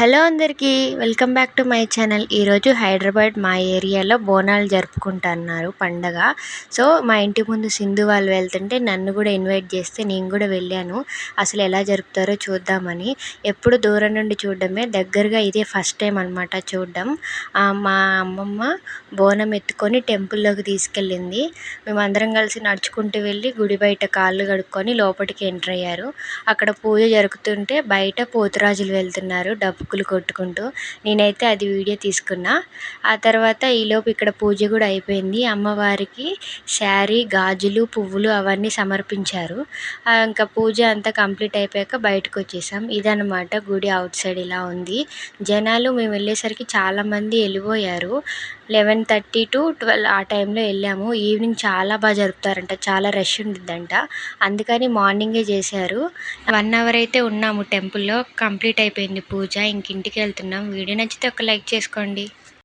Hello అందరికీ welcome back to my channel. ఈరోజు హైదరాబాద్ మా ఏరియాలో బోనాలు జరుపుకుంటున్నారు పండగ. సో మా ఇంటి ముందు సింధు వాళ్ళు వెళ్తుంటే నన్ను కూడా ఇన్వైట్ చేస్తే నేను కూడా వెళ్ళాను. అసలు ఎలా జరుపుతారో చూద్దామని. ఎప్పుడు దూరం నుండి చూడడమే, దగ్గరగా ఇదే ఫస్ట్ టైం అనమాట చూడడం. మా అమ్మమ్మ బోనం ఎత్తుకొని టెంపుల్లోకి తీసుకెళ్ళింది. మేమందరం కలిసి నడుచుకుంటూ వెళ్ళి గుడి బయట కాళ్ళు కడుక్కొని లోపలికి ఎంటర్ అయ్యారు. అక్కడ పూజ జరుగుతుంటే బయట పోతురాజులు వెళ్తున్నారు డప్పుకులు కొట్టుకుంటూ. నేనైతే అది వీడియో తీసుకున్నా. ఆ తర్వాత ఈలోపు ఇక్కడ పూజ కూడా అయిపోయింది. అమ్మవారికి శారీ, గాజులు, పువ్వులు అవన్నీ సమర్పించారు. ఇంకా పూజ అంతా కంప్లీట్ అయిపోయాక బయటకు వచ్చేసాం. ఇదన్నమాట గుడి అవుట్ సైడ్ ఇలా ఉంది. జనాలు మేము వెళ్ళేసరికి చాలామంది వెళ్ళిపోయారు. 11:30 to 12 ఆ టైంలో వెళ్ళాము. ఈవినింగ్ చాలా బాగా జరుపుతారంట, చాలా రష్ ఉండిద్దంట. అందుకని మార్నింగే చేశారు. 1 అవర్ అయితే ఉన్నాము టెంపుల్లో. కంప్లీట్ అయిపోయింది పూజ. ఇంటికి వెళ్తున్నాం. వీడియో నచ్చితే ఒక లైక్ చేసుకోండి.